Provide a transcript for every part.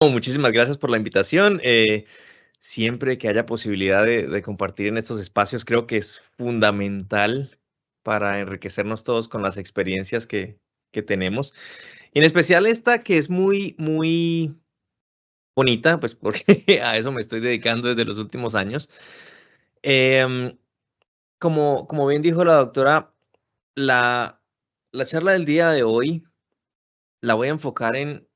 Muchísimas gracias por la invitación. Siempre que haya posibilidad de compartir en estos espacios, creo que es fundamental para enriquecernos todos con las experiencias que tenemos. Y en especial esta que es muy bonita, pues porque a eso me estoy dedicando desde los últimos años. Em, como bien dijo la doctora, la, la charla del día de hoy la voy a enfocar en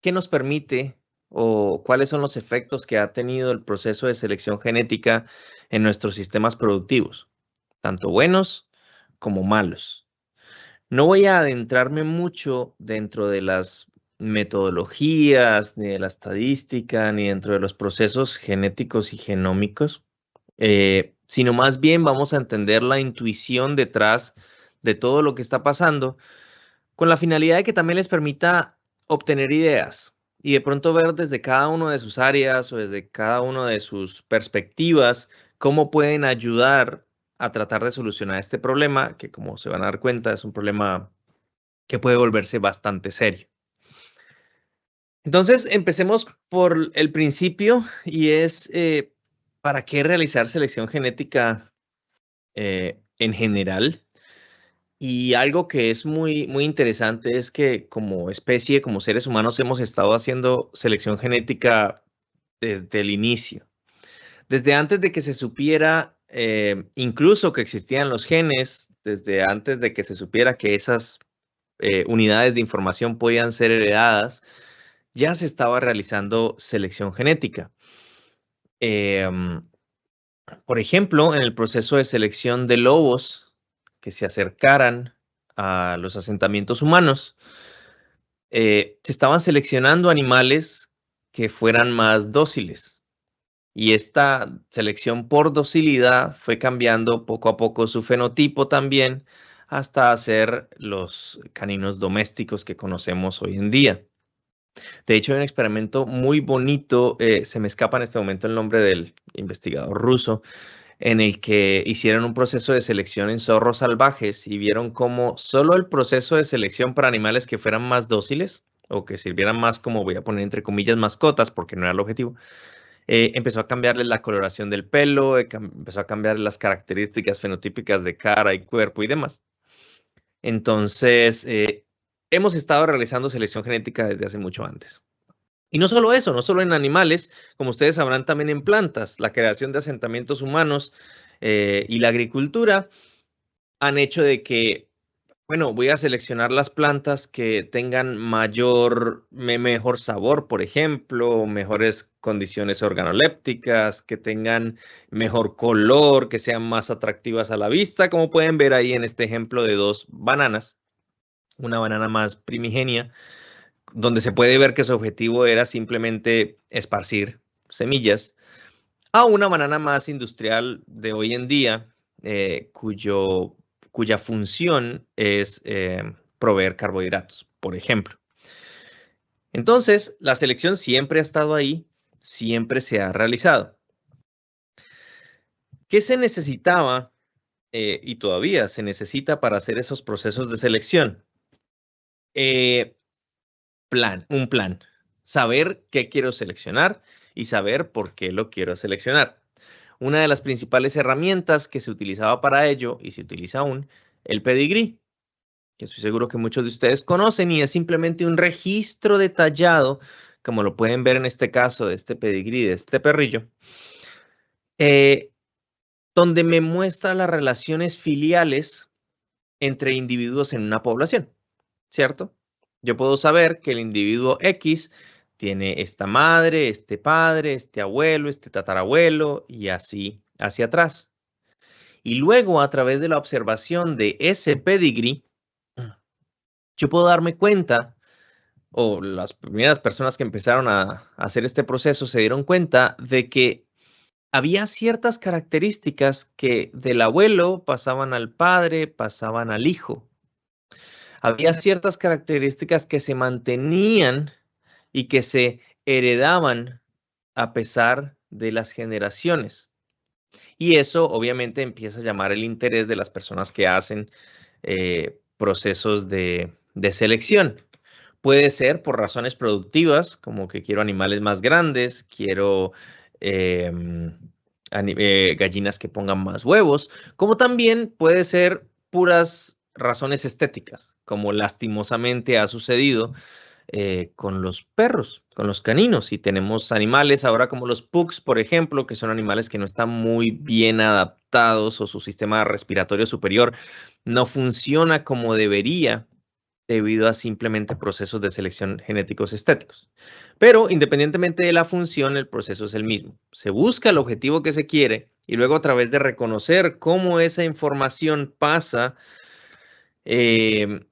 ¿qué nos permite o cuáles son los efectos que ha tenido el proceso de selección genética en nuestros sistemas productivos, tanto buenos como malos? No voy a adentrarme mucho dentro de las metodologías, ni de la estadística, ni dentro de los procesos genéticos y genómicos, sino más bien vamos a entender la intuición detrás de todo lo que está pasando con la finalidad de que también les permita obtener ideas y de pronto ver desde cada una de sus áreas o desde cada una de sus perspectivas cómo pueden ayudar a tratar de solucionar este problema, que como se van a dar cuenta es un problema que puede volverse bastante serio. Entonces, empecemos por el principio y es, ¿para qué realizar selección genética en general? Y algo que es muy interesante es que como especie, como seres humanos, hemos estado haciendo selección genética desde el inicio. Desde antes de que se supiera, incluso que existían los genes, desde antes de que se supiera que esas unidades de información podían ser heredadas, ya se estaba realizando selección genética. Em, por ejemplo, en el proceso de selección de lobos que se acercaran a los asentamientos humanos, se estaban seleccionando animales que fueran más dóciles. Y esta selección por docilidad fue cambiando poco a poco su fenotipo también hasta hacer los caninos domésticos que conocemos hoy en día. De hecho, hay un experimento muy bonito, se me escapa en este momento el nombre del investigador ruso, en el que hicieron un proceso de selección en zorros salvajes y vieron cómo solo el proceso de selección para animales que fueran más dóciles o que sirvieran más como, voy a poner entre comillas, mascotas, porque no era el objetivo, empezó a cambiarle la coloración del pelo, empezó a cambiar las características fenotípicas de cara y cuerpo y demás. Entonces, hemos estado realizando selección genética desde hace mucho antes. Y no solo eso, no solo en animales, como ustedes sabrán también en plantas, la creación de asentamientos humanos y la agricultura han hecho de que, bueno, voy a seleccionar las plantas que tengan mejor sabor, por ejemplo, mejores condiciones organolépticas, que tengan mejor color, que sean más atractivas a la vista, como pueden ver ahí en este ejemplo de dos bananas, una banana más primigenia donde se puede ver que su objetivo era simplemente esparcir semillas, a una banana más industrial de hoy en día, cuya función es proveer carbohidratos, por ejemplo. Entonces, la selección siempre ha estado ahí, siempre se ha realizado. ¿Qué se necesitaba y todavía se necesita para hacer esos procesos de selección? Eh, un plan. Saber qué quiero seleccionar y saber por qué lo quiero seleccionar. Una de las principales herramientas que se utilizaba para ello, y se utiliza aún, el pedigrí, que estoy seguro que muchos de ustedes conocen, y es simplemente un registro detallado, como lo pueden ver en este caso de este pedigrí, de este perrillo, eh, donde me muestra las relaciones filiales entre individuos en una población, ¿cierto? Yo puedo saber que el individuo X tiene esta madre, este padre, este abuelo, este tatarabuelo y así hacia atrás. Y luego, a través de la observación de ese pedigrí, yo puedo darme cuenta, o las primeras personas que empezaron a hacer este proceso se dieron cuenta de que había ciertas características que del abuelo pasaban al padre, pasaban al hijo. Había ciertas características que se mantenían y que se heredaban a pesar de las generaciones. Y eso obviamente empieza a llamar el interés de las personas que hacen procesos de selección. Puede ser por razones productivas, como que quiero animales más grandes, quiero gallinas que pongan más huevos, como también puede ser puras razones estéticas, como lastimosamente ha sucedido con los perros, con los caninos. Y tenemos animales ahora como los pugs, por ejemplo, que son animales que no están muy bien adaptados o su sistema respiratorio superior no funciona como debería debido a simplemente procesos de selección genéticos estéticos. Pero independientemente de la función, el proceso es el mismo. Se busca el objetivo que se quiere y luego a través de reconocer cómo esa información pasa eh,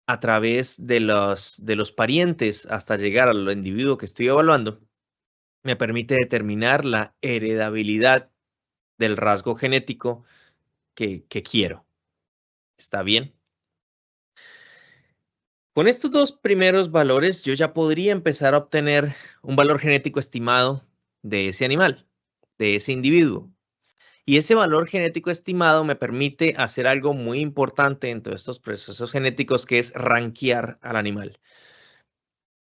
a través de los parientes hasta llegar al individuo que estoy evaluando, me permite determinar la heredabilidad del rasgo genético que quiero. ¿Está bien? Con estos dos primeros valores, yo ya podría empezar a obtener un valor genético estimado de ese animal, de ese individuo. Y ese valor genético estimado me permite hacer algo muy importante en todos estos procesos genéticos, que es rankear al animal.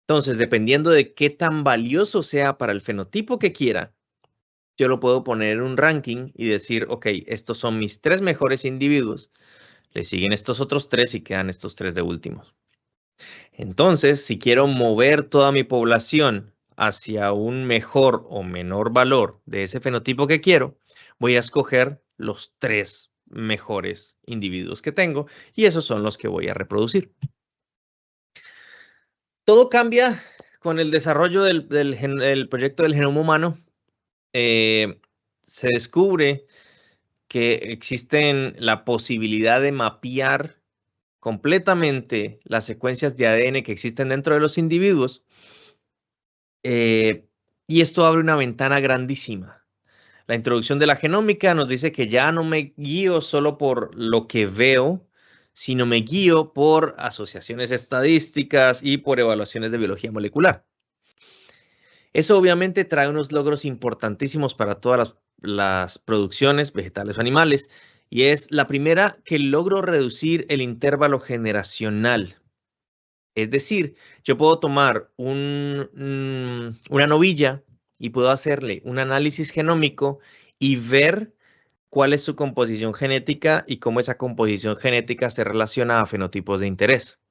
Entonces, dependiendo de qué tan valioso sea para el fenotipo que quiera, yo lo puedo poner en un ranking y decir, ok, estos son mis 3 mejores individuos, le siguen estos otros 3 y quedan estos 3 de últimos. Entonces, si quiero mover toda mi población hacia un mejor o menor valor de ese fenotipo que quiero, voy a escoger los 3 mejores individuos que tengo y esos son los que voy a reproducir. Todo cambia con el desarrollo del proyecto del genoma humano. Se descubre que existen la posibilidad de mapear completamente las secuencias de ADN que existen dentro de los individuos. Y esto abre una ventana grandísima. La introducción de la genómica nos dice que ya no me guío solo por lo que veo, sino me guío por asociaciones estadísticas y por evaluaciones de biología molecular. Eso obviamente trae unos logros importantísimos para todas las producciones vegetales o animales, y es la primera, que logro reducir el intervalo generacional. Es decir, yo puedo tomar una novilla y puedo hacerle un análisis genómico y ver cuál es su composición genética y cómo esa composición genética se relaciona a fenotipos de interés.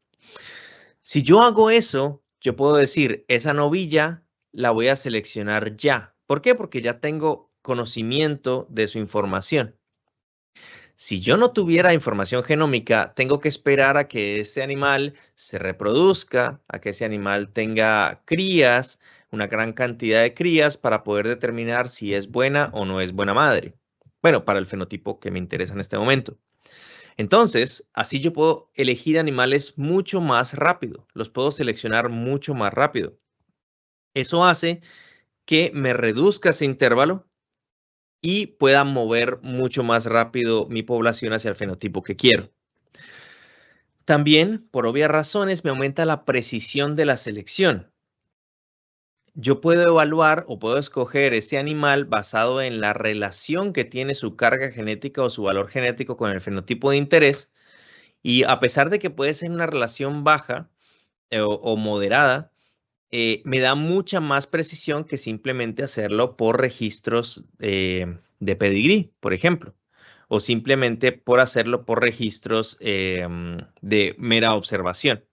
Si yo hago eso, yo puedo decir, esa novilla la voy a seleccionar ya. ¿Por qué? Porque ya tengo conocimiento de su información. Si yo no tuviera información genómica, tengo que esperar a que ese animal se reproduzca, a que ese animal tenga crías, una gran cantidad de crías para poder determinar si es buena o no es buena madre. Bueno, para el fenotipo que me interesa en este momento. Entonces, así yo puedo elegir animales mucho más rápido, los puedo seleccionar mucho más rápido. Eso hace que me reduzca ese intervalo y pueda mover mucho más rápido mi población hacia el fenotipo que quiero. También, por obvias razones, me aumenta la precisión de la selección. Yo puedo evaluar o puedo escoger ese animal basado en la relación que tiene su carga genética o su valor genético con el fenotipo de interés. Y a pesar de que puede ser una relación baja o moderada, me da mucha más precisión que simplemente hacerlo por registros de pedigrí, por ejemplo, o simplemente por hacerlo por registros de mera observación.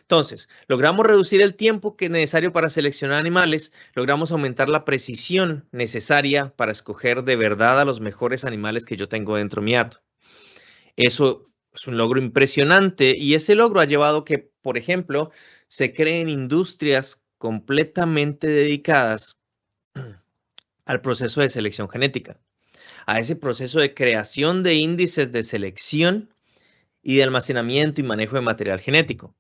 Entonces, logramos reducir el tiempo que es necesario para seleccionar animales, logramos aumentar la precisión necesaria para escoger de verdad a los mejores animales que yo tengo dentro de mi hato. Eso es un logro impresionante y ese logro ha llevado que, por ejemplo, se creen industrias completamente dedicadas al proceso de selección genética, a ese proceso de creación de índices de selección y de almacenamiento y manejo de material genético.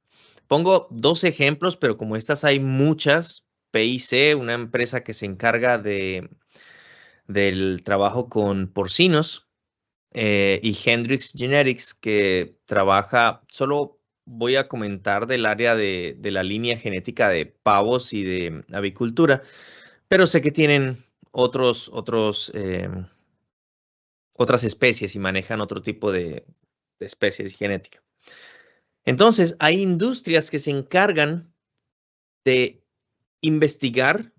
Pongo 2 ejemplos, pero como estas hay muchas. PIC, una empresa que se encarga del trabajo con porcinos, y Hendrix Genetics, que trabaja, solo voy a comentar del área de la línea genética de pavos y de avicultura, pero sé que tienen otras especies y manejan otro tipo de especies genética. Entonces, hay industrias que se encargan de investigar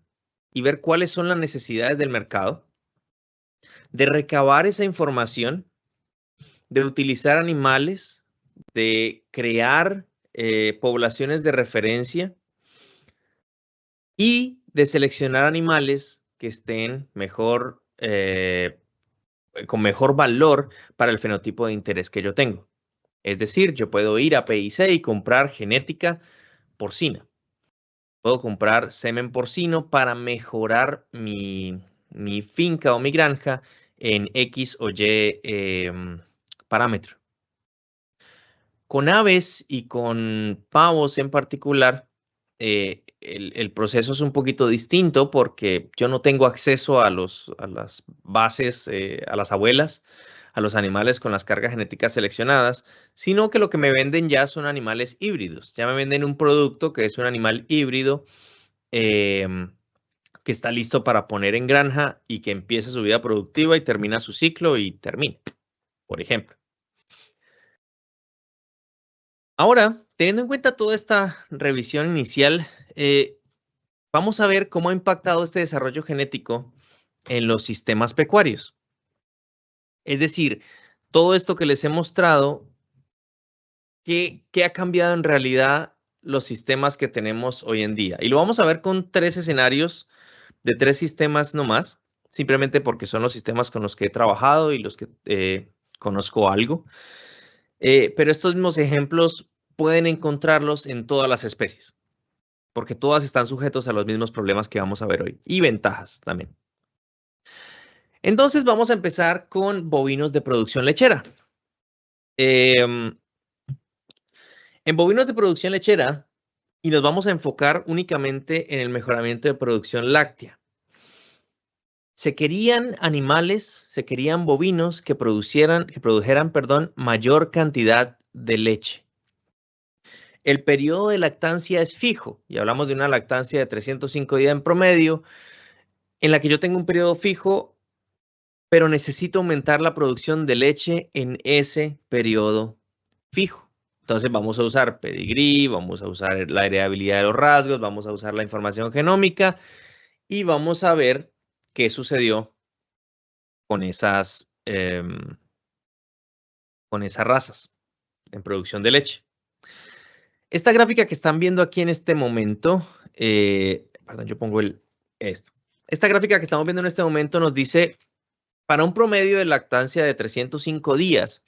y ver cuáles son las necesidades del mercado, de recabar esa información, de utilizar animales, de crear poblaciones de referencia y de seleccionar animales que estén mejor, con mejor valor para el fenotipo de interés que yo tengo. Es decir, yo puedo ir a PIC y comprar genética porcina. Puedo comprar semen porcino para mejorar mi finca o mi granja en X o Y parámetro. Con aves y con pavos en particular, el proceso es un poquito distinto porque yo no tengo acceso a las bases, a las abuelas, a los animales con las cargas genéticas seleccionadas, sino que lo que me venden ya son animales híbridos. Ya me venden un producto que es un animal híbrido que está listo para poner en granja y que empieza su vida productiva y termina su ciclo y termina, por ejemplo. Ahora, teniendo en cuenta toda esta revisión inicial, vamos a ver cómo ha impactado este desarrollo genético en los sistemas pecuarios. Es decir, todo esto que les he mostrado, ¿qué ha cambiado en realidad los sistemas que tenemos hoy en día? Y lo vamos a ver con 3 escenarios de 3 sistemas nomás, simplemente porque son los sistemas con los que he trabajado y los que conozco algo. Pero estos mismos ejemplos pueden encontrarlos en todas las especies, porque todas están sujetos a los mismos problemas que vamos a ver hoy y ventajas también. Entonces vamos a empezar con bovinos de producción lechera. En bovinos de producción lechera, y nos vamos a enfocar únicamente en el mejoramiento de producción láctea. Se querían animales, se querían bovinos que produjeran, mayor cantidad de leche. El periodo de lactancia es fijo, y hablamos de una lactancia de 305 días en promedio, en la que yo tengo un periodo fijo, pero necesito aumentar la producción de leche en ese periodo fijo. Entonces vamos a usar pedigrí, vamos a usar la heredabilidad de los rasgos, vamos a usar la información genómica y vamos a ver qué sucedió con esas razas en producción de leche. Esta gráfica que están viendo aquí en este momento, perdón, yo pongo esto. Esta gráfica que estamos viendo en este momento nos dice, para un promedio de lactancia de 305 días,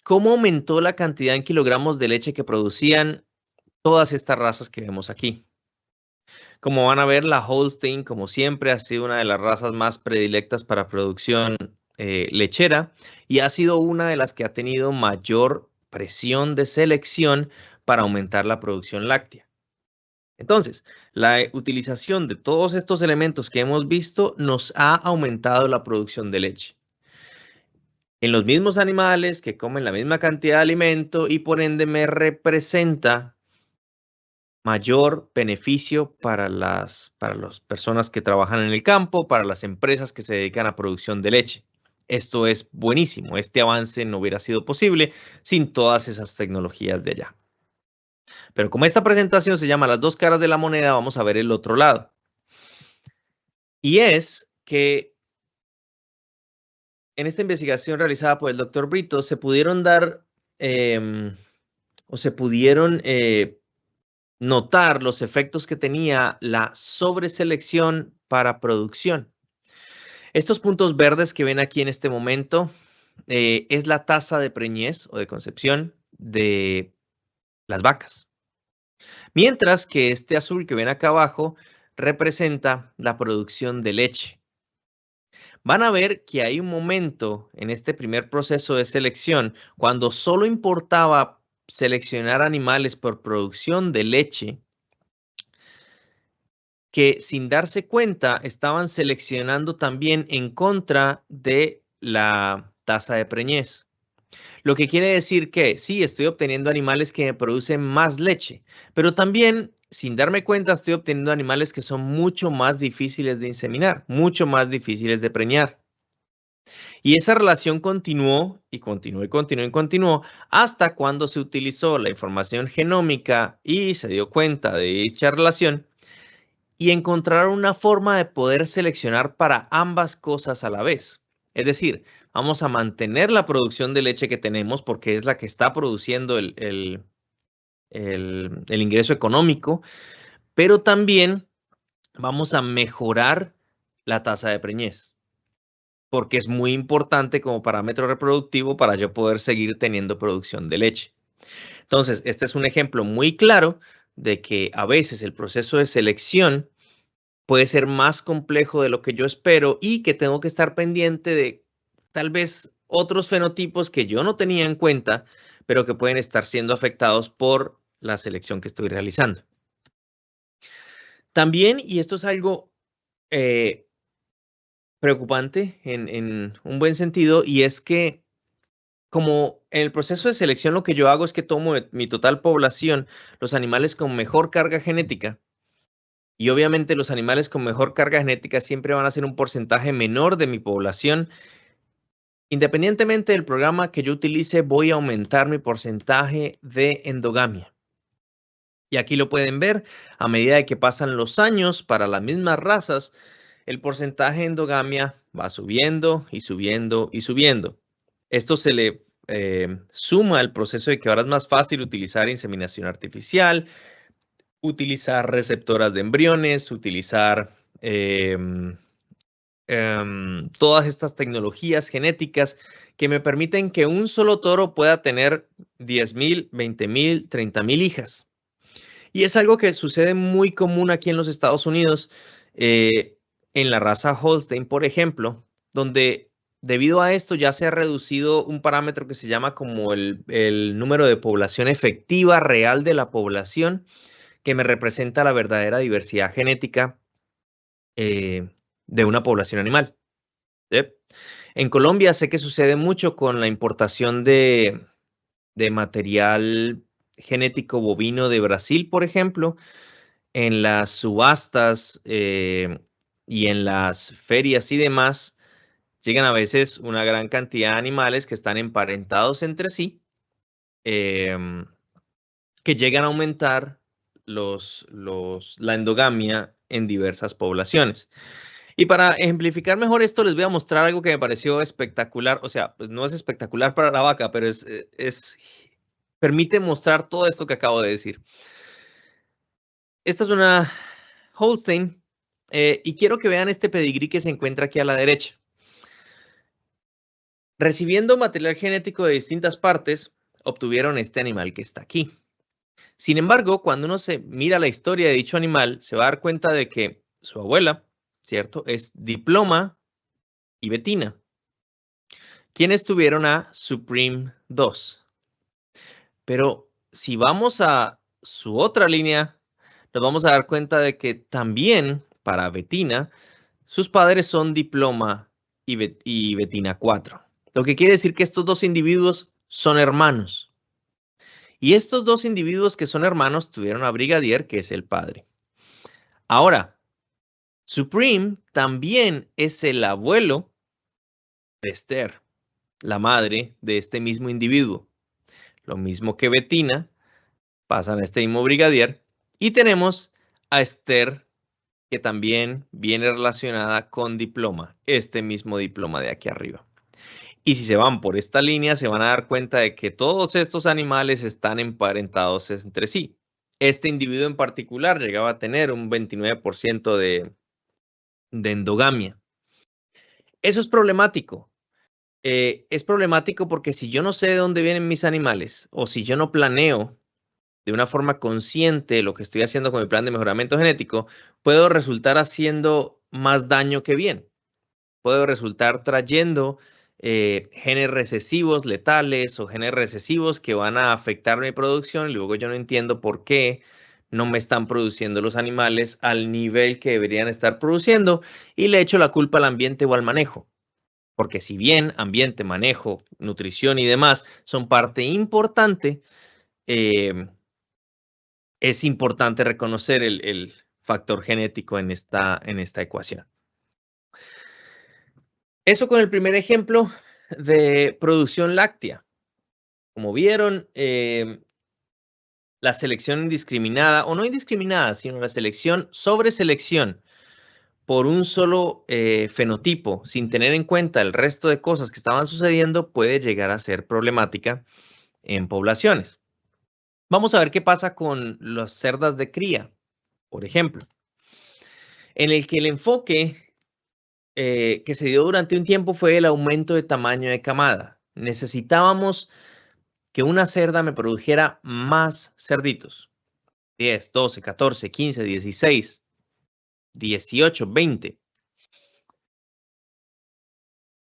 ¿cómo aumentó la cantidad en kilogramos de leche que producían todas estas razas que vemos aquí? Como van a ver, la Holstein, como siempre, ha sido una de las razas más predilectas para producción lechera y ha sido una de las que ha tenido mayor presión de selección para aumentar la producción láctea. Entonces, la utilización de todos estos elementos que hemos visto nos ha aumentado la producción de leche. En los mismos animales que comen la misma cantidad de alimento y por ende me representa mayor beneficio para las personas que trabajan en el campo, para las empresas que se dedican a producción de leche. Esto es buenísimo. Este avance no hubiera sido posible sin todas esas tecnologías de allá. Pero como esta presentación se llama Las dos caras de la moneda, vamos a ver el otro lado. Y es que en esta investigación realizada por el Dr. Brito se pudieron dar o se pudieron notar los efectos que tenía la sobreselección para producción. Estos puntos verdes que ven aquí en este momento es la tasa de preñez o de concepción de las vacas. Mientras que este azul que ven acá abajo representa la producción de leche. Van a ver que hay un momento en este primer proceso de selección cuando solo importaba seleccionar animales por producción de leche, que sin darse cuenta estaban seleccionando también en contra de la tasa de preñez. Lo que quiere decir que sí, estoy obteniendo animales que me producen más leche, pero también, sin darme cuenta, estoy obteniendo animales que son mucho más difíciles de inseminar, mucho más difíciles de preñar. Y esa relación continuó y continuó y continuó y continuó hasta cuando se utilizó la información genómica y se dio cuenta de dicha relación y encontraron una forma de poder seleccionar para ambas cosas a la vez. Es decir, vamos a mantener la producción de leche que tenemos porque es la que está produciendo el ingreso económico, pero también vamos a mejorar la tasa de preñez, porque es muy importante como parámetro reproductivo para yo poder seguir teniendo producción de leche. Entonces, este es un ejemplo muy claro de que a veces el proceso de selección puede ser más complejo de lo que yo espero y que tengo que estar pendiente de tal vez otros fenotipos que yo no tenía en cuenta, pero que pueden estar siendo afectados por la selección que estoy realizando. También, y esto es algo eh, preocupante en un buen sentido, y es que como en el proceso de selección lo que yo hago es que tomo de mi total población los animales con mejor carga genética, y obviamente los animales con mejor carga genética siempre van a ser un porcentaje menor de mi población. Independientemente del programa que yo utilice, voy a aumentar mi porcentaje de endogamia. Y aquí lo pueden ver, a medida de que pasan los años para las mismas razas, el porcentaje de endogamia va subiendo y subiendo y subiendo. Esto se le suma al proceso de que ahora es más fácil utilizar inseminación artificial, utilizar receptoras de embriones, utilizar todas estas tecnologías genéticas que me permiten que un solo toro pueda tener 10,000, 20,000, 30,000 hijas. Y es algo que sucede muy común aquí en los Estados Unidos, en la raza Holstein, por ejemplo, donde debido a esto ya se ha reducido un parámetro que se llama como el número de población efectiva real de la población, que me representa la verdadera diversidad genética de una población animal. ¿Sí? En Colombia sé que sucede mucho con la importación de material genético bovino de Brasil, por ejemplo, en las subastas y en las ferias y demás, llegan a veces una gran cantidad de animales que están emparentados entre sí, em, que llegan a aumentar la endogamia en diversas poblaciones. Y para ejemplificar mejor esto, les voy a mostrar algo que me pareció espectacular. O sea, pues no es espectacular para la vaca, pero permite mostrar todo esto que acabo de decir. Esta es una Holstein y quiero que vean este pedigrí que se encuentra aquí a la derecha. Recibiendo material genético de distintas partes, obtuvieron este animal que está aquí. Sin embargo, cuando uno se mira la historia de dicho animal, se va a dar cuenta de que su abuela, ¿cierto? Es Diploma y Betina, quienes tuvieron a Supreme 2. Pero si vamos a su otra línea, nos vamos a dar cuenta de que también para Betina, sus padres son Diploma y Betina 4. Lo que quiere decir que estos dos individuos son hermanos. Y estos dos individuos que son hermanos tuvieron a Brigadier, que es el padre. Ahora, Supreme también es el abuelo de Esther, la madre de este mismo individuo. Lo mismo que Betina, pasan a este mismo Brigadier. Y tenemos a Esther, que también viene relacionada con Diploma, este mismo Diploma de aquí arriba. Y si se van por esta línea, se van a dar cuenta de que todos estos animales están emparentados entre sí. Este individuo en particular llegaba a tener un 29% de endogamia. Eso es problemático. Es problemático porque si yo no sé de dónde vienen mis animales o si yo no planeo de una forma consciente lo que estoy haciendo con mi plan de mejoramiento genético, puedo resultar haciendo más daño que bien. Puedo resultar trayendo genes recesivos letales o genes recesivos que van a afectar mi producción y luego yo no entiendo por qué no me están produciendo los animales al nivel que deberían estar produciendo y le echo la culpa al ambiente o al manejo. Porque si bien ambiente, manejo, nutrición y demás son parte importante, eh, es importante reconocer el factor genético en esta ecuación. Eso con el primer ejemplo de producción láctea. Como vieron, la selección indiscriminada, o no indiscriminada, sino la selección sobre selección por un solo fenotipo, sin tener en cuenta el resto de cosas que estaban sucediendo, puede llegar a ser problemática en poblaciones. Vamos a ver qué pasa con las cerdas de cría, por ejemplo, en el que el enfoque que se dio durante un tiempo fue el aumento de tamaño de camada. Necesitábamos que una cerda me produjera más cerditos, 10, 12, 14, 15, 16, 18, 20.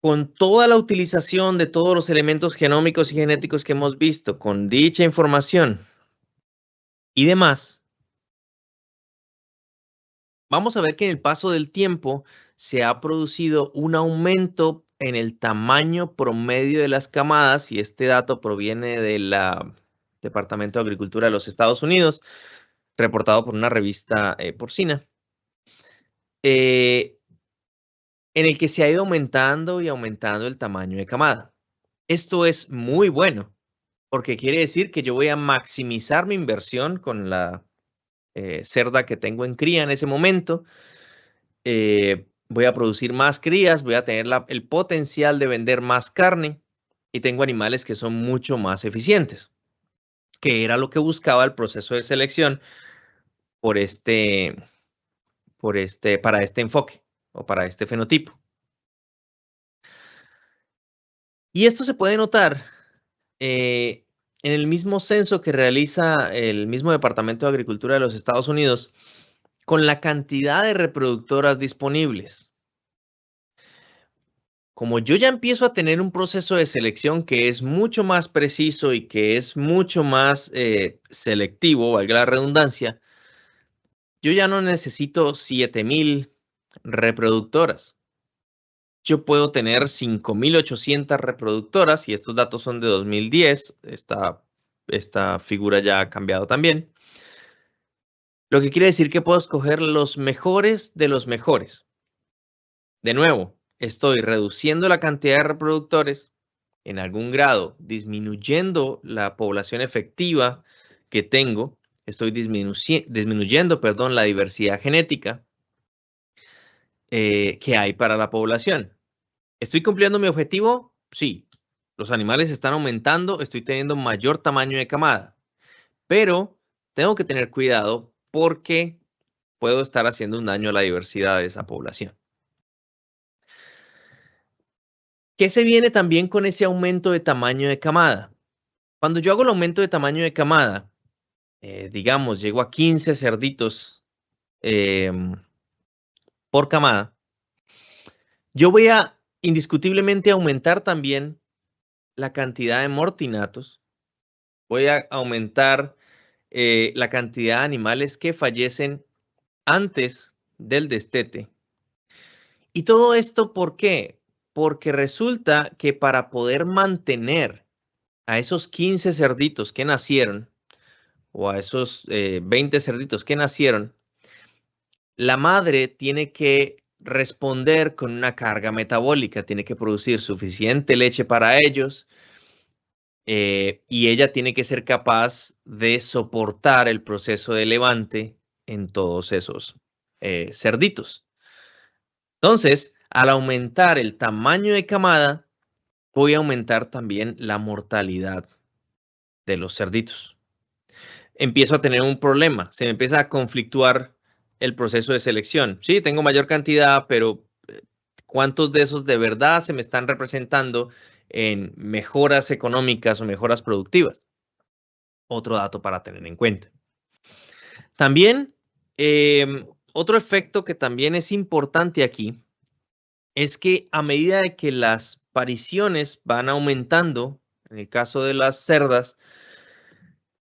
Con toda la utilización de todos los elementos genómicos y genéticos que hemos visto, con dicha información y demás, vamos a ver que en el paso del tiempo se ha producido un aumento en el tamaño promedio de las camadas, y este dato proviene del Departamento de Agricultura de los Estados Unidos, reportado por una revista porcina, en el que se ha ido aumentando y aumentando el tamaño de camada. Esto es muy bueno, porque quiere decir que yo voy a maximizar mi inversión con la cerda que tengo en cría en ese momento. Voy a producir más crías, voy a tener el potencial de vender más carne y tengo animales que son mucho más eficientes, que era lo que buscaba el proceso de selección por para este enfoque o para este fenotipo. Y esto se puede notar en el mismo censo que realiza el mismo Departamento de Agricultura de los Estados Unidos con la cantidad de reproductoras disponibles. Como yo ya empiezo a tener un proceso de selección que es mucho más preciso y que es mucho más selectivo, valga la redundancia, yo ya no necesito 7,000 reproductoras. Yo puedo tener 5,800 reproductoras, y estos datos son de 2010. Esta figura ya ha cambiado también. Lo que quiere decir que puedo escoger los mejores de los mejores. De nuevo, estoy reduciendo la cantidad de reproductores, en algún grado disminuyendo la población efectiva que tengo, estoy disminuyendo, perdón, la diversidad genética que hay para la población. ¿Estoy cumpliendo mi objetivo? Sí. Los animales están aumentando, estoy teniendo mayor tamaño de camada, pero tengo que tener cuidado porque puedo estar haciendo un daño a la diversidad de esa población. ¿Qué se viene también con ese aumento de tamaño de camada? Cuando yo hago el aumento de tamaño de camada, digamos, llego a 15 cerditos em, por camada, yo voy a indiscutiblemente aumentar también la cantidad de mortinatos, voy a aumentar la cantidad de animales que fallecen antes del destete. ¿Y todo esto por qué? Porque resulta que para poder mantener a esos 15 cerditos que nacieron, o a esos 20 cerditos que nacieron, la madre tiene que responder con una carga metabólica, tiene que producir suficiente leche para ellos, y ella tiene que ser capaz de soportar el proceso de levante en todos esos cerditos. Entonces, al aumentar el tamaño de camada, voy a aumentar también la mortalidad de los cerditos. Empiezo a tener un problema, se me empieza a conflictuar el proceso de selección. Sí, tengo mayor cantidad, pero ¿cuántos de esos de verdad se me están representando en mejoras económicas o mejoras productivas? Otro dato para tener en cuenta. También, otro efecto que también es importante aquí es que a medida de que las pariciones van aumentando, en el caso de las cerdas,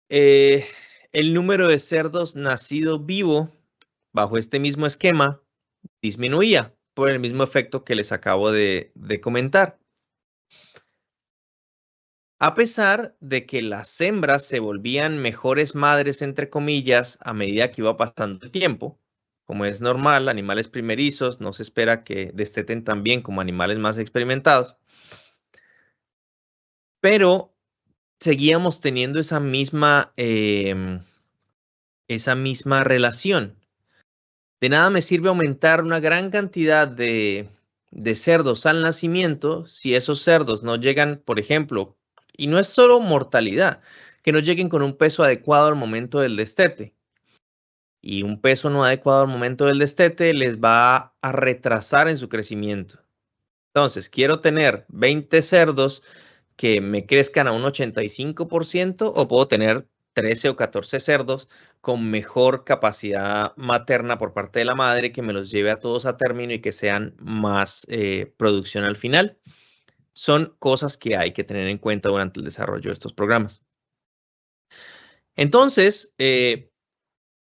el número de cerdos nacido vivo bajo este mismo esquema disminuía por el mismo efecto que les acabo de comentar. A pesar de que las hembras se volvían mejores madres, entre comillas, a medida que iba pasando el tiempo, como es normal, animales primerizos, no se espera que desteten tan bien como animales más experimentados, pero seguíamos teniendo esa misma relación. De nada me sirve aumentar una gran cantidad de cerdos al nacimiento si esos cerdos no llegan, por ejemplo, y no es solo mortalidad, que no lleguen con un peso adecuado al momento del destete. Y un peso no adecuado al momento del destete les va a retrasar en su crecimiento. Entonces, quiero tener 20 cerdos que me crezcan a un 85% o puedo tener 13 o 14 cerdos con mejor capacidad materna por parte de la madre que me los lleve a todos a término y que sean más producción al final. Son cosas que hay que tener en cuenta durante el desarrollo de estos programas. Entonces,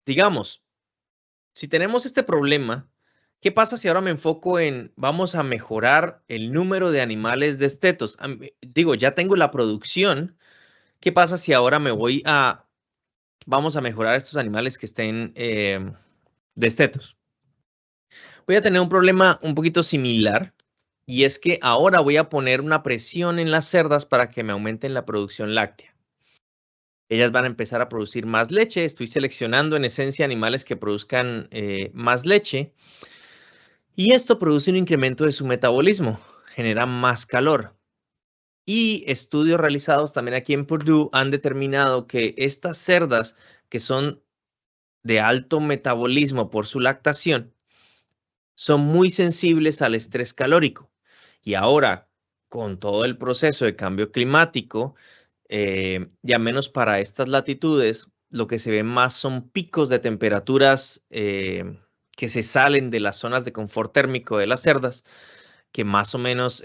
digamos, si tenemos este problema, ¿qué pasa si ahora me enfoco en vamos a mejorar el número de animales destetos? Digo, ya tengo la producción. ¿Qué pasa si ahora vamos a mejorar estos animales que estén destetos? Voy a tener un problema un poquito similar y es que ahora voy a poner una presión en las cerdas para que me aumenten la producción láctea. Ellas van a empezar a producir más leche. Estoy seleccionando en esencia animales que produzcan más leche. Y esto produce un incremento de su metabolismo, genera más calor. Y estudios realizados también aquí en Purdue han determinado que estas cerdas que son de alto metabolismo por su lactación son muy sensibles al estrés calórico. Y ahora, con todo el proceso de cambio climático, ya menos para estas latitudes, lo que se ve más son picos de temperaturas que se salen de las zonas de confort térmico de las cerdas, que más o menos,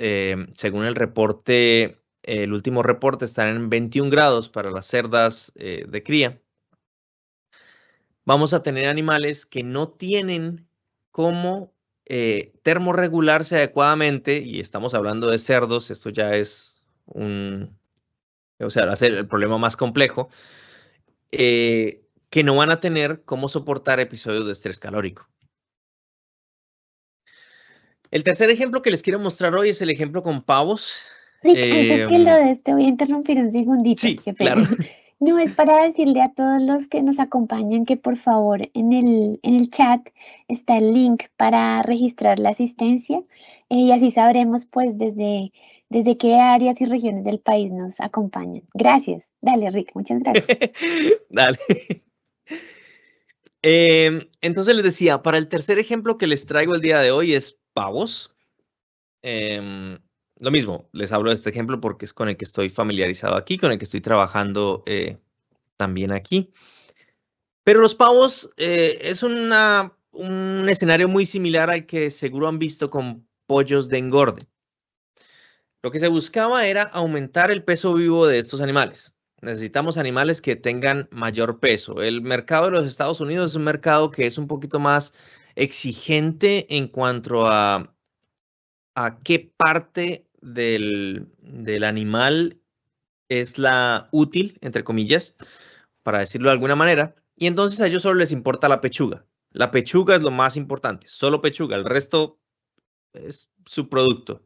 según el último reporte, están en 21 grados para las cerdas de cría. Vamos a tener animales que no tienen cómo termorregularse adecuadamente, y estamos hablando de cerdos, esto ya es hace el problema más complejo, que no van a tener cómo soportar episodios de estrés calórico. El tercer ejemplo que les quiero mostrar hoy es el ejemplo con pavos. Rick, antes que lo des, te voy a interrumpir un segundito, Sí, qué pena. claro. No, es para decirle a todos los que nos acompañan que por favor en el chat está el link para registrar la asistencia y así sabremos pues desde qué áreas y regiones del país nos acompañan. Gracias. Dale, Rick, muchas gracias. Dale. Entonces les decía, para el tercer ejemplo que les traigo el día de hoy es pavos. Lo mismo, les hablo de este ejemplo porque es con el que estoy familiarizado aquí, con el que estoy trabajando también aquí. Pero los pavos es un escenario muy similar al que seguro han visto con pollos de engorde. Lo que se buscaba era aumentar el peso vivo de estos animales. Necesitamos animales que tengan mayor peso. El mercado de los Estados Unidos es un mercado que es un poquito más exigente en cuanto a qué parte del animal es la útil, entre comillas, para decirlo de alguna manera. Y entonces a ellos solo les importa la pechuga. La pechuga es lo más importante, solo pechuga. El resto es su producto.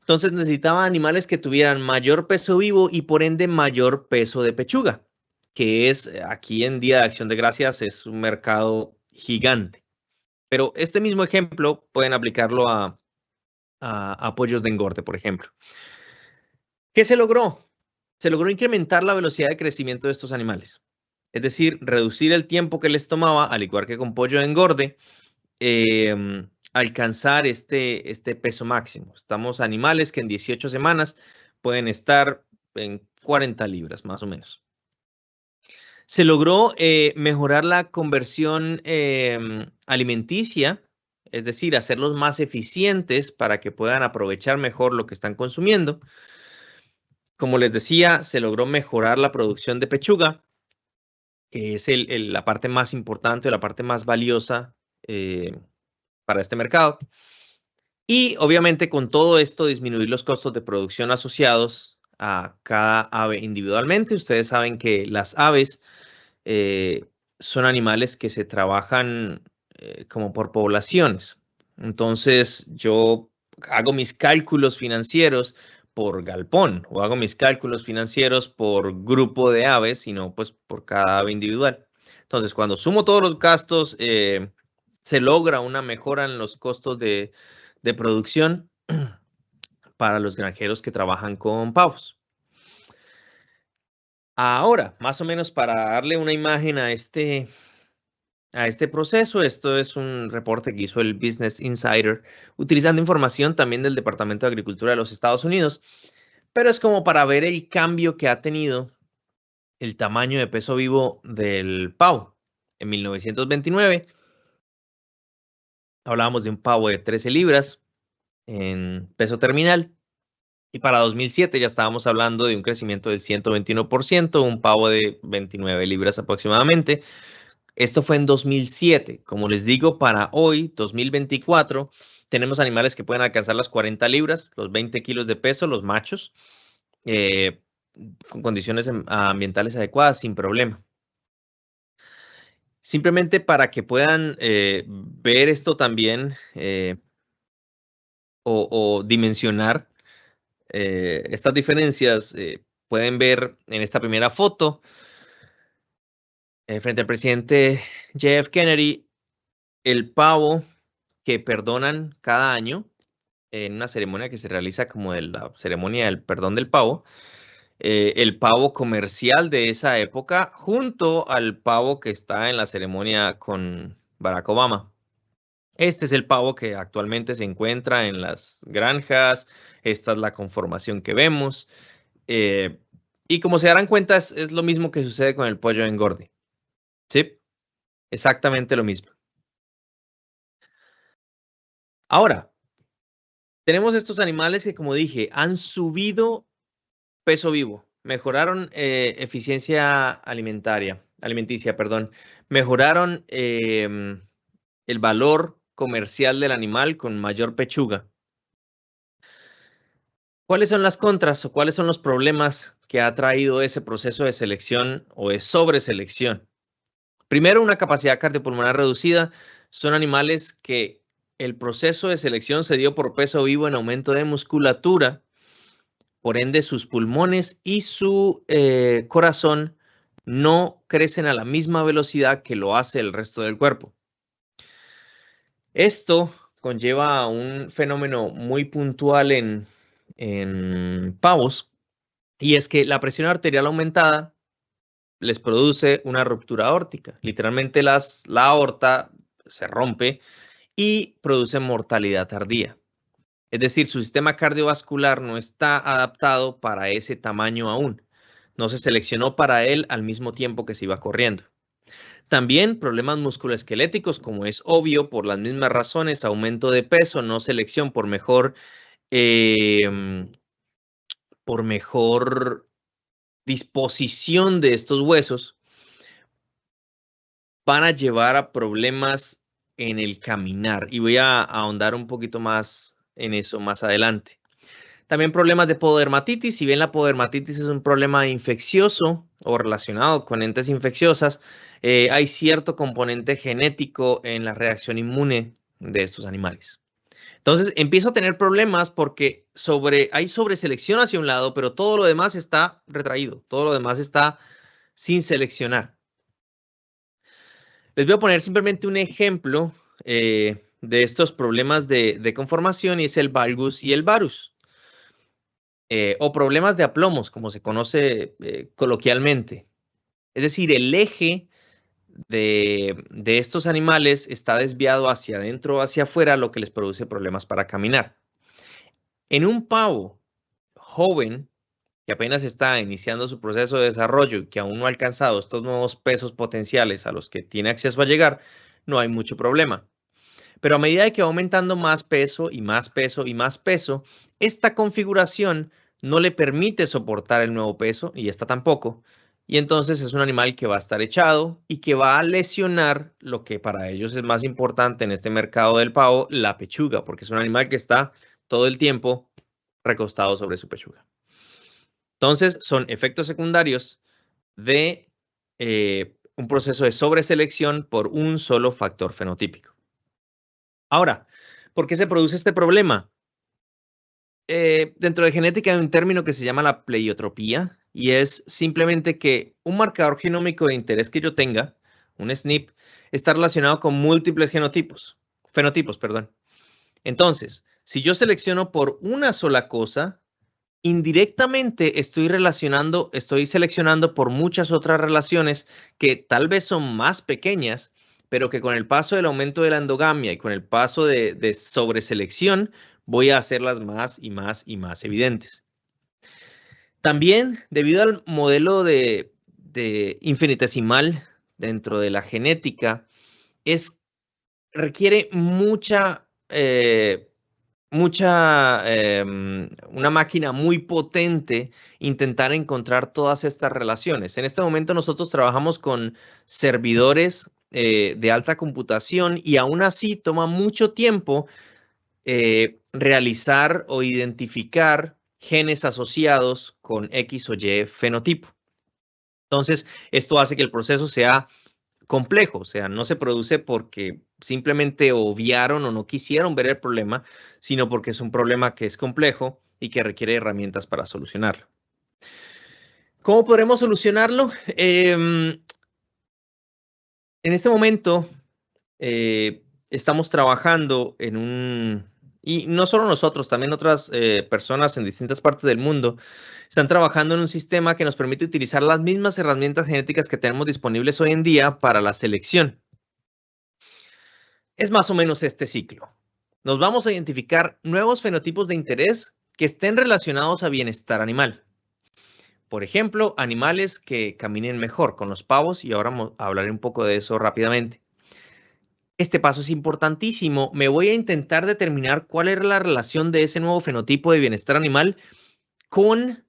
Entonces necesitaba animales que tuvieran mayor peso vivo y por ende mayor peso de pechuga, que es aquí en Día de Acción de Gracias es un mercado gigante. Pero este mismo ejemplo pueden aplicarlo a pollos de engorde, por ejemplo. ¿Qué se logró? Se logró incrementar la velocidad de crecimiento de estos animales. Es decir, reducir el tiempo que les tomaba, al igual que con pollo de engorde, alcanzar este peso máximo. Estamos animales que en 18 semanas pueden estar en 40 libras, más o menos. Se logró mejorar la conversión alimenticia, es decir, hacerlos más eficientes para que puedan aprovechar mejor lo que están consumiendo. Como les decía, se logró mejorar la producción de pechuga, que es la parte más importante, la parte más valiosa para este mercado. Y obviamente con todo esto disminuir los costos de producción asociados a cada ave individualmente. Ustedes saben que las aves son animales que se trabajan como por poblaciones. Entonces, yo hago mis cálculos financieros por galpón o hago mis cálculos financieros por grupo de aves, sino pues por cada ave individual. Entonces, cuando sumo todos los gastos, se logra una mejora en los costos de producción para los granjeros que trabajan con pavos. Ahora, más o menos para darle una imagen a este proceso, esto es un reporte que hizo el Business Insider, utilizando información también del Departamento de Agricultura de los Estados Unidos, pero es como para ver el cambio que ha tenido el tamaño de peso vivo del pavo. En 1929 hablábamos de un pavo de 13 libras en peso terminal. Y para 2007 ya estábamos hablando de un crecimiento del 121%, un pavo de 29 libras aproximadamente. Esto fue en 2007. Como les digo, para hoy, 2024, tenemos animales que pueden alcanzar las 40 libras, los 20 kilos de peso, los machos, con condiciones ambientales adecuadas, sin problema. Simplemente para que puedan ver esto también o dimensionar estas diferencias, pueden ver en esta primera foto, frente al presidente JF Kennedy, el pavo que perdonan cada año en una ceremonia que se realiza como de la ceremonia del perdón del pavo, el pavo comercial de esa época junto al pavo que está en la ceremonia con Barack Obama. Este es el pavo que actualmente se encuentra en las granjas, esta es la conformación que vemos, y como se darán cuenta es lo mismo que sucede con el pollo de engorde, ¿sí? Exactamente lo mismo. Ahora, tenemos estos animales que, como dije, han subido peso vivo, mejoraron eficiencia alimenticia, perdón, mejoraron el valor comercial del animal con mayor pechuga. ¿Cuáles son las contras o cuáles son los problemas que ha traído ese proceso de selección o de sobreselección? Primero, una capacidad cardiopulmonar reducida. Son animales que el proceso de selección se dio por peso vivo en aumento de musculatura. Por ende, sus pulmones y su corazón no crecen a la misma velocidad que lo hace el resto del cuerpo. Esto conlleva a un fenómeno muy puntual en pavos, y es que la presión arterial aumentada les produce una ruptura aórtica. Literalmente la aorta se rompe y produce mortalidad tardía. Es decir, su sistema cardiovascular no está adaptado para ese tamaño aún. No se seleccionó para él al mismo tiempo que se iba corriendo. También problemas musculoesqueléticos, como es obvio, por las mismas razones, aumento de peso, no selección por mejor disposición de estos huesos, van a llevar a problemas en el caminar. Y voy a ahondar un poquito más en eso más adelante. También problemas de pododermatitis. Si bien la pododermatitis es un problema infeccioso o relacionado con entes infecciosas, hay cierto componente genético en la reacción inmune de estos animales. Entonces empiezo a tener problemas porque hay sobreselección hacia un lado, pero todo lo demás está retraído, todo lo demás está sin seleccionar. Les voy a poner simplemente un ejemplo de estos problemas de conformación, y es el valgus y el varus. O problemas de aplomos, como se conoce coloquialmente. Es decir, el eje de estos animales está desviado hacia adentro o hacia afuera, lo que les produce problemas para caminar. En un pavo joven que apenas está iniciando su proceso de desarrollo y que aún no ha alcanzado estos nuevos pesos potenciales a los que tiene acceso a llegar, no hay mucho problema. Pero a medida que va aumentando más peso y más peso y más peso, esta configuración no le permite soportar el nuevo peso, y esta tampoco. Y entonces es un animal que va a estar echado y que va a lesionar lo que para ellos es más importante en este mercado del pavo, la pechuga, porque es un animal que está todo el tiempo recostado sobre su pechuga. Entonces son efectos secundarios de un proceso de sobreselección por un solo factor fenotípico. Ahora, ¿por qué se produce este problema? Dentro de genética hay un término que se llama la pleiotropía y es simplemente que un marcador genómico de interés que yo tenga, un SNP, está relacionado con múltiples fenotipos, perdón. Entonces, si yo selecciono por una sola cosa, indirectamente estoy seleccionando por muchas otras relaciones que tal vez son más pequeñas, pero que con el paso del aumento de la endogamia y con el paso de sobreselección, voy a hacerlas más y más y más evidentes. También, debido al modelo de infinitesimal dentro de la genética, requiere una máquina muy potente intentar encontrar todas estas relaciones. En este momento nosotros trabajamos con servidores de alta computación y aún así toma mucho tiempo realizar o identificar genes asociados con X o Y fenotipo. Entonces, esto hace que el proceso sea complejo, o sea, no se produce porque simplemente obviaron o no quisieron ver el problema, sino porque es un problema que es complejo y que requiere herramientas para solucionarlo. ¿Cómo podremos solucionarlo? En este momento estamos trabajando en y no solo nosotros, también otras personas en distintas partes del mundo están trabajando en un sistema que nos permite utilizar las mismas herramientas genéticas que tenemos disponibles hoy en día para la selección. Es más o menos este ciclo. Nos vamos a identificar nuevos fenotipos de interés que estén relacionados a bienestar animal. Por ejemplo, animales que caminen mejor con los pavos, y ahora hablaré un poco de eso rápidamente. Este paso es importantísimo. Me voy a intentar determinar cuál es la relación de ese nuevo fenotipo de bienestar animal con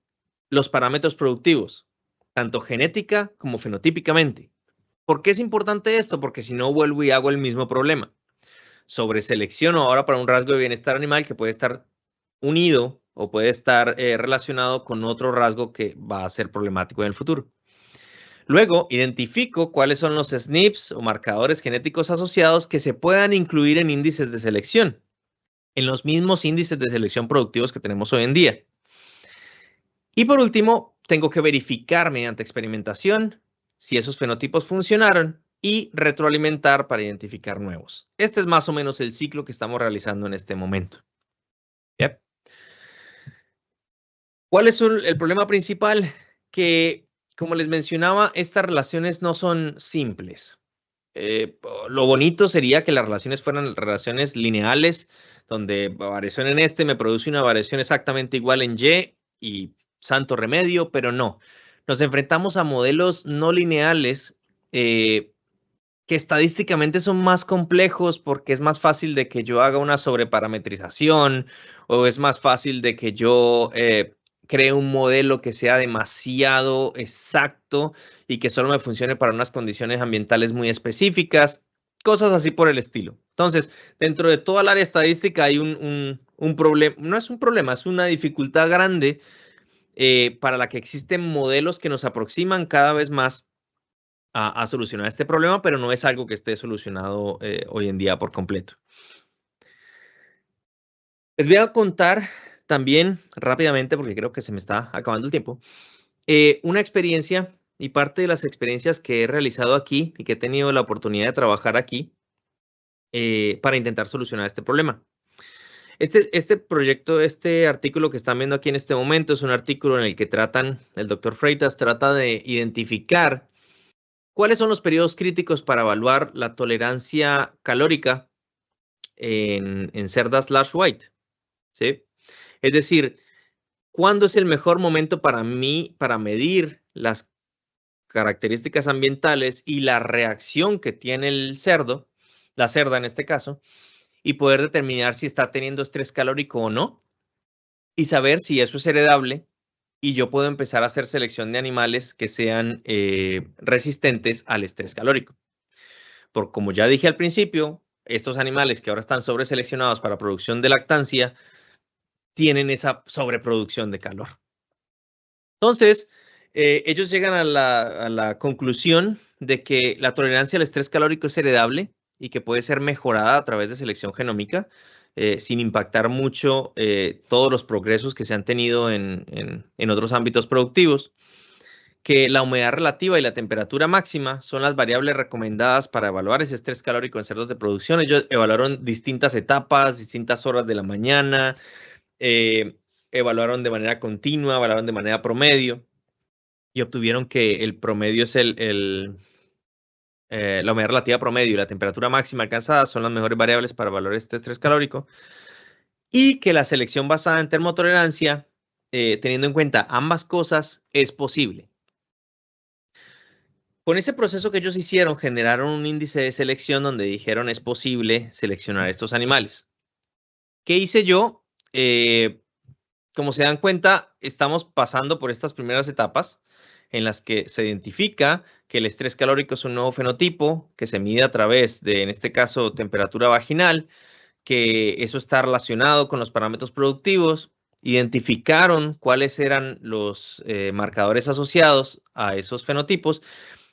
los parámetros productivos, tanto genética como fenotípicamente. ¿Por qué es importante esto? Porque si no, vuelvo y hago el mismo problema. Sobreselecciono ahora para un rasgo de bienestar animal que puede estar unido o puede estar relacionado con otro rasgo que va a ser problemático en el futuro. Luego, identifico cuáles son los SNPs o marcadores genéticos asociados que se puedan incluir en índices de selección, en los mismos índices de selección productivos que tenemos hoy en día. Y por último, tengo que verificar mediante experimentación si esos fenotipos funcionaron y retroalimentar para identificar nuevos. Este es más o menos el ciclo que estamos realizando en este momento. Yep. ¿Cuál es el problema principal? Que, como les mencionaba, estas relaciones no son simples. Lo bonito sería que las relaciones fueran relaciones lineales, donde variación en este me produce una variación exactamente igual en Y y santo remedio, pero no. Nos enfrentamos a modelos no lineales que estadísticamente son más complejos porque es más fácil de que yo haga una sobreparametrización o es más fácil de que yo cree un modelo que sea demasiado exacto y que solo me funcione para unas condiciones ambientales muy específicas, cosas así por el estilo. Entonces, dentro de toda el área estadística hay un problema, no es un problema, es una dificultad grande para la que existen modelos que nos aproximan cada vez más a solucionar este problema, pero no es algo que esté solucionado hoy en día por completo. Les voy a contar también rápidamente, porque creo que se me está acabando el tiempo, una experiencia y parte de las experiencias que he realizado aquí y que he tenido la oportunidad de trabajar aquí para intentar solucionar este problema. Este proyecto, este artículo que están viendo aquí en este momento es un artículo en el que el doctor Freitas trata de identificar cuáles son los periodos críticos para evaluar la tolerancia calórica en cerdas large white, ¿sí? Es decir, ¿cuándo es el mejor momento para mí para medir las características ambientales y la reacción que tiene el cerdo, la cerda en este caso, y poder determinar si está teniendo estrés calórico o no, y saber si eso es heredable, y yo puedo empezar a hacer selección de animales que sean resistentes al estrés calórico? Porque como ya dije al principio, estos animales que ahora están sobreseleccionados para producción de lactancia tienen esa sobreproducción de calor. Entonces, ellos llegan a la conclusión de que la tolerancia al estrés calórico es heredable y que puede ser mejorada a través de selección genómica, sin impactar mucho todos los progresos que se han tenido en otros ámbitos productivos, que la humedad relativa y la temperatura máxima son las variables recomendadas para evaluar ese estrés calórico en cerdos de producción. Ellos evaluaron distintas etapas, distintas horas de la mañana, evaluaron de manera continua, evaluaron de manera promedio y obtuvieron que el promedio es la humedad relativa promedio y la temperatura máxima alcanzada son las mejores variables para evaluar este estrés calórico, y que la selección basada en termotolerancia, teniendo en cuenta ambas cosas, es posible. Con ese proceso que ellos hicieron, generaron un índice de selección donde dijeron es posible seleccionar estos animales. ¿Qué hice yo? Como se dan cuenta, estamos pasando por estas primeras etapas en las que se identifica que el estrés calórico es un nuevo fenotipo que se mide a través de, en este caso, temperatura vaginal, que eso está relacionado con los parámetros productivos. Identificaron cuáles eran los marcadores asociados a esos fenotipos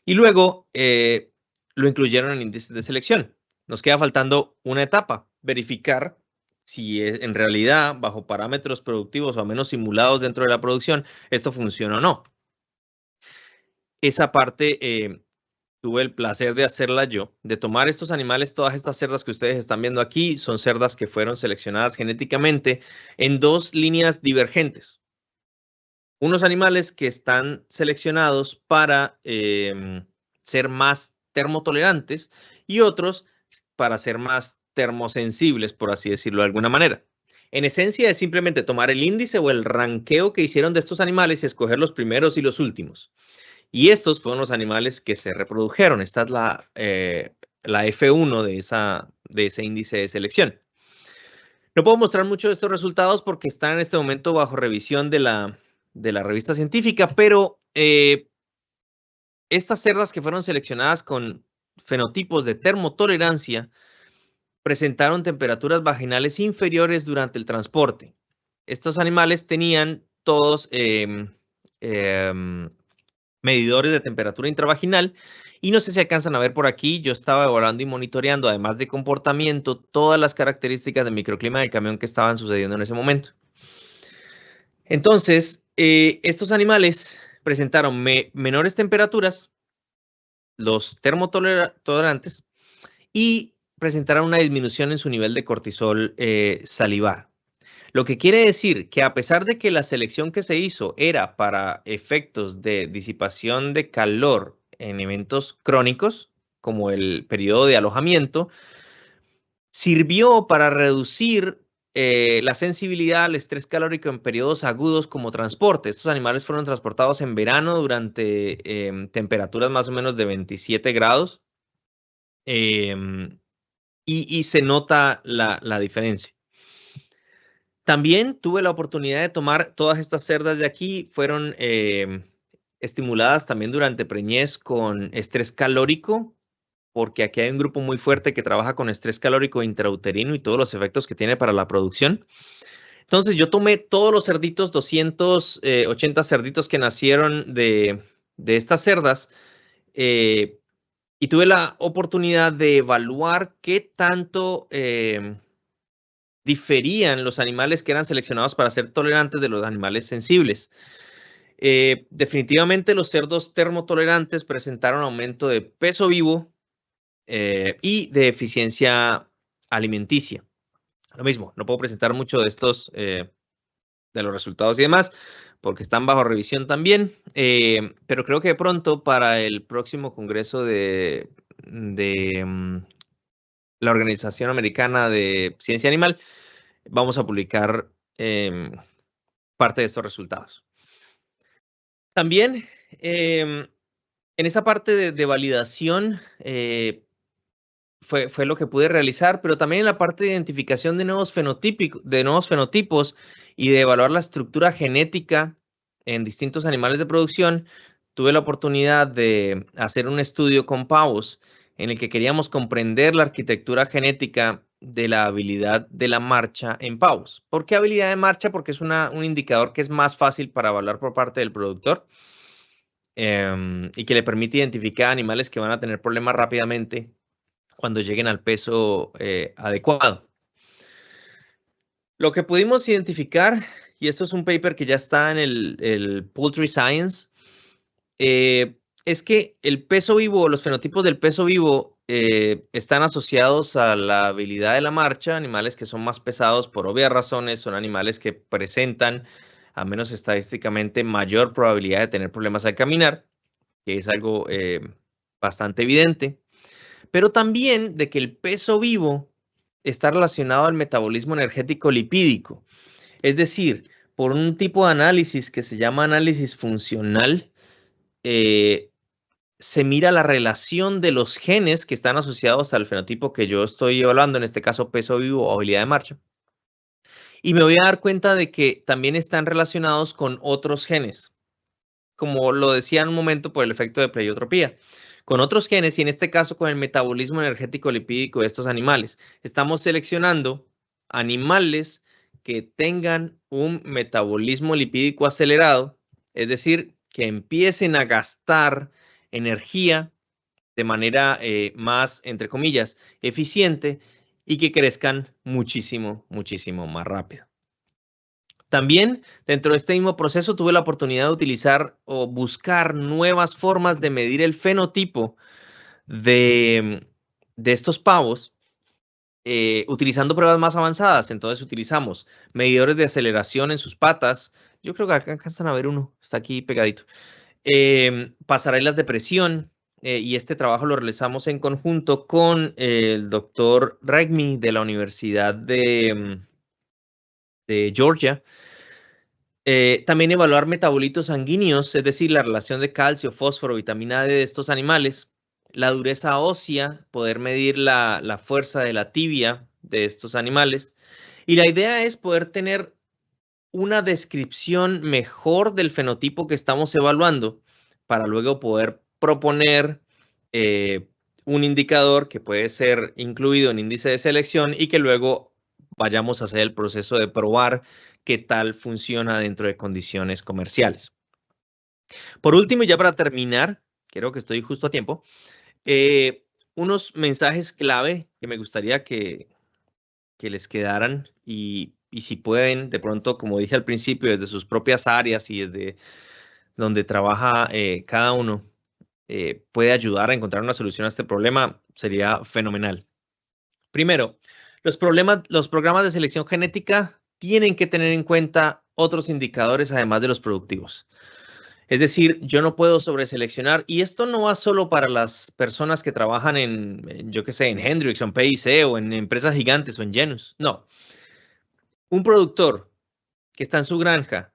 y luego lo incluyeron en índices de selección. Nos queda faltando una etapa, verificar si en realidad, bajo parámetros productivos o al menos simulados dentro de la producción, esto funciona o no. Esa parte tuve el placer de hacerla yo, de tomar estos animales, todas estas cerdas que ustedes están viendo aquí, son cerdas que fueron seleccionadas genéticamente en dos líneas divergentes. Unos animales que están seleccionados para ser más termotolerantes y otros para ser más termosensibles, por así decirlo de alguna manera. En esencia es simplemente tomar el índice o el ranqueo que hicieron de estos animales y escoger los primeros y los últimos. Y estos fueron los animales que se reprodujeron. Esta es la F1 de ese índice de selección. No puedo mostrar mucho de estos resultados porque están en este momento bajo revisión de la revista científica, pero estas cerdas que fueron seleccionadas con fenotipos de termotolerancia presentaron temperaturas vaginales inferiores durante el transporte. Estos animales tenían todos medidores de temperatura intravaginal y no sé si alcanzan a ver por aquí, yo estaba evaluando y monitoreando, además de comportamiento, todas las características del microclima del camión que estaban sucediendo en ese momento. Entonces, estos animales presentaron menores temperaturas, los termotolerantes, y presentaron una disminución en su nivel de cortisol salivar. Lo que quiere decir que a pesar de que la selección que se hizo era para efectos de disipación de calor en eventos crónicos, como el periodo de alojamiento, sirvió para reducir la sensibilidad al estrés calórico en periodos agudos como transporte. Estos animales fueron transportados en verano durante temperaturas más o menos de 27 grados y se nota la diferencia. También tuve la oportunidad de tomar todas estas cerdas de aquí, fueron estimuladas también durante preñez con estrés calórico, porque aquí hay un grupo muy fuerte que trabaja con estrés calórico intrauterino y todos los efectos que tiene para la producción. Entonces yo tomé todos los cerditos, 280 cerditos que nacieron de estas cerdas, y tuve la oportunidad de evaluar qué tanto diferían los animales que eran seleccionados para ser tolerantes de los animales sensibles. Definitivamente los cerdos termotolerantes presentaron aumento de peso vivo y de eficiencia alimenticia. Lo mismo, no puedo presentar mucho de estos, de los resultados y demás, porque están bajo revisión también, pero creo que de pronto para el próximo congreso de la Organización Americana de Ciencia Animal, vamos a publicar parte de estos resultados. También en esa parte de validación fue lo que pude realizar, pero también en la parte de identificación de nuevos fenotipos y de evaluar la estructura genética en distintos animales de producción, tuve la oportunidad de hacer un estudio con pavos en el que queríamos comprender la arquitectura genética de la habilidad de la marcha en pavos. ¿Por qué habilidad de marcha? Porque es un indicador que es más fácil para evaluar por parte del productor. y que le permite identificar animales que van a tener problemas rápidamente cuando lleguen al peso adecuado. Lo que pudimos identificar, y esto es un paper que ya está en el Poultry Science, es que el peso vivo, los fenotipos del peso vivo están asociados a la habilidad de la marcha. Animales que son más pesados por obvias razones son animales que presentan, a menos estadísticamente, mayor probabilidad de tener problemas al caminar, que es algo bastante evidente, pero también de que el peso vivo está relacionado al metabolismo energético lipídico. Es decir, por un tipo de análisis que se llama análisis funcional, se mira la relación de los genes que están asociados al fenotipo que yo estoy evaluando, en este caso peso vivo o habilidad de marcha. Y me voy a dar cuenta de que también están relacionados con otros genes, como lo decía en un momento por el efecto de pleiotropía, con otros genes y en este caso con el metabolismo energético lipídico de estos animales. Estamos seleccionando animales que tengan un metabolismo lipídico acelerado, es decir, que empiecen a gastar energía de manera más, entre comillas, eficiente y que crezcan muchísimo, muchísimo más rápido. También dentro de este mismo proceso tuve la oportunidad de utilizar o buscar nuevas formas de medir el fenotipo de estos pavos utilizando pruebas más avanzadas. Entonces utilizamos medidores de aceleración en sus patas. Yo creo que acá alcanzan a ver uno, está aquí pegadito. Pasarelas de presión, y este trabajo lo realizamos en conjunto con el doctor Regmi de la Universidad de Georgia. También evaluar metabolitos sanguíneos, es decir, la relación de calcio, fósforo, vitamina D de estos animales, la dureza ósea, poder medir la fuerza de la tibia de estos animales. Y la idea es poder tener una descripción mejor del fenotipo que estamos evaluando para luego poder proponer un indicador que puede ser incluido en índice de selección y que luego vayamos a hacer el proceso de probar qué tal funciona dentro de condiciones comerciales. Por último, y ya para terminar, creo que estoy justo a tiempo, unos mensajes clave que me gustaría que les quedaran y si pueden, de pronto, como dije al principio, desde sus propias áreas y desde donde trabaja cada uno, puede ayudar a encontrar una solución a este problema, sería fenomenal. Primero, los programas de selección genética tienen que tener en cuenta otros indicadores además de los productivos. Es decir, yo no puedo sobreseleccionar, y esto no va solo para las personas que trabajan yo qué sé, en Hendrix, o en PIC, o en empresas gigantes, o en Genus. No. Un productor que está en su granja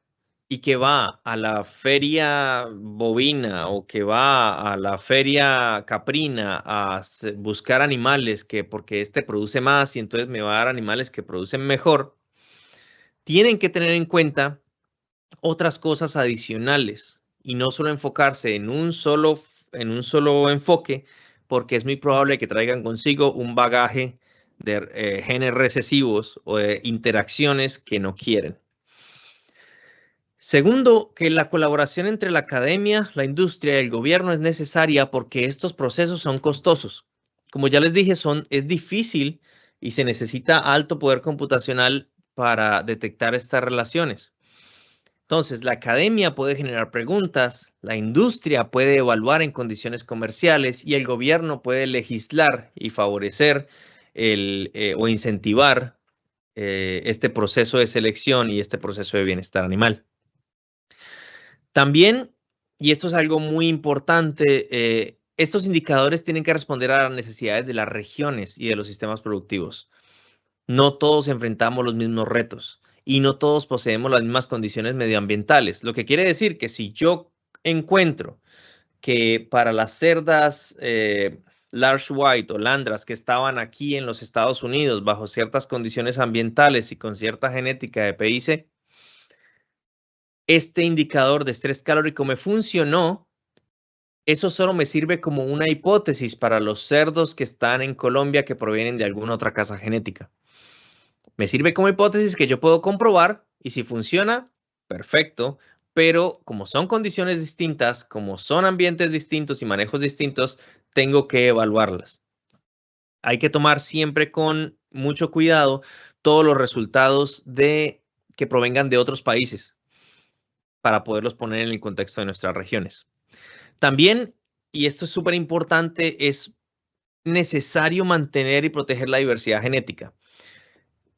y que va a la feria bovina o que va a la feria caprina a buscar animales porque este produce más y entonces me va a dar animales que producen mejor, tienen que tener en cuenta otras cosas adicionales y no solo enfocarse en un solo enfoque, porque es muy probable que traigan consigo un bagaje de genes recesivos o de interacciones que no quieren. Segundo, que la colaboración entre la academia, la industria y el gobierno es necesaria porque estos procesos son costosos. Como ya les dije, es difícil y se necesita alto poder computacional para detectar estas relaciones. Entonces, la academia puede generar preguntas, la industria puede evaluar en condiciones comerciales y el gobierno puede legislar y favorecer o incentivar este proceso de selección y este proceso de bienestar animal. También, y esto es algo muy importante, estos indicadores tienen que responder a las necesidades de las regiones y de los sistemas productivos. No todos enfrentamos los mismos retos y no todos poseemos las mismas condiciones medioambientales, lo que quiere decir que si yo encuentro que para las cerdas large white o landras que estaban aquí en los Estados Unidos bajo ciertas condiciones ambientales y con cierta genética de PIC, este indicador de estrés calórico me funcionó, eso solo me sirve como una hipótesis para los cerdos que están en Colombia que provienen de alguna otra casa genética. Me sirve como hipótesis que yo puedo comprobar y si funciona, perfecto, pero como son condiciones distintas, como son ambientes distintos y manejos distintos, tengo que evaluarlas. Hay que tomar siempre con mucho cuidado todos los resultados que provengan de otros países para poderlos poner en el contexto de nuestras regiones. También, y esto es súper importante, es necesario mantener y proteger la diversidad genética.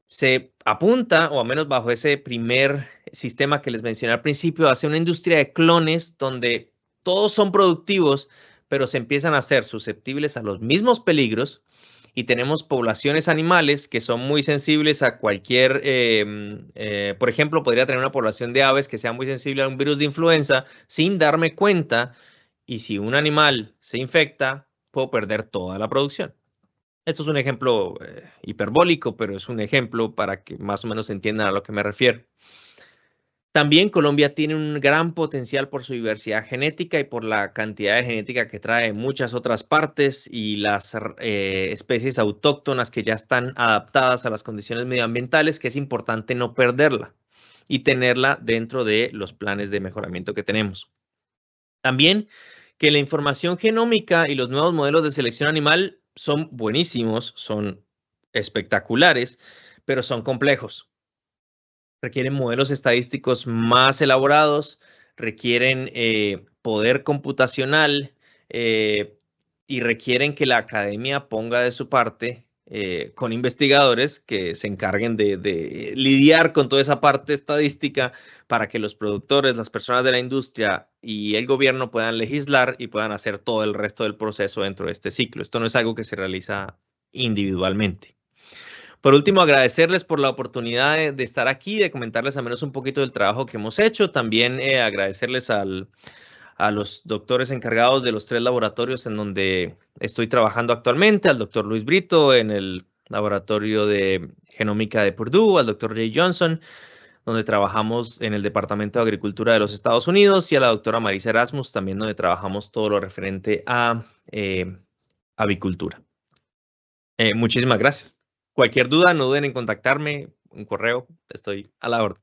Se apunta, o al menos bajo ese primer sistema que les mencioné al principio, hacia una industria de clones donde todos son productivos, pero se empiezan a ser susceptibles a los mismos peligros y tenemos poblaciones animales que son muy sensibles a cualquier, por ejemplo, podría tener una población de aves que sea muy sensible a un virus de influenza sin darme cuenta, y si un animal se infecta, puedo perder toda la producción. Esto es un ejemplo hiperbólico, pero es un ejemplo para que más o menos entiendan a lo que me refiero. También Colombia tiene un gran potencial por su diversidad genética y por la cantidad de genética que trae muchas otras partes y las especies autóctonas que ya están adaptadas a las condiciones medioambientales, que es importante no perderla y tenerla dentro de los planes de mejoramiento que tenemos. También que la información genómica y los nuevos modelos de selección animal son buenísimos, son espectaculares, pero son complejos. Requieren modelos estadísticos más elaborados, requieren poder computacional y requieren que la academia ponga de su parte con investigadores que se encarguen de lidiar con toda esa parte estadística para que los productores, las personas de la industria y el gobierno puedan legislar y puedan hacer todo el resto del proceso dentro de este ciclo. Esto no es algo que se realiza individualmente. Por último, agradecerles por la oportunidad de estar aquí, de comentarles al menos un poquito del trabajo que hemos hecho. También agradecerles a los doctores encargados de los 3 laboratorios en donde estoy trabajando actualmente, al doctor Luis Brito en el laboratorio de genómica de Purdue, al doctor Jay Johnson, donde trabajamos en el Departamento de Agricultura de los Estados Unidos, y a la doctora Marisa Erasmus, también donde trabajamos todo lo referente a avicultura. Muchísimas gracias. Cualquier duda, no duden en contactarme, un correo, estoy a la orden.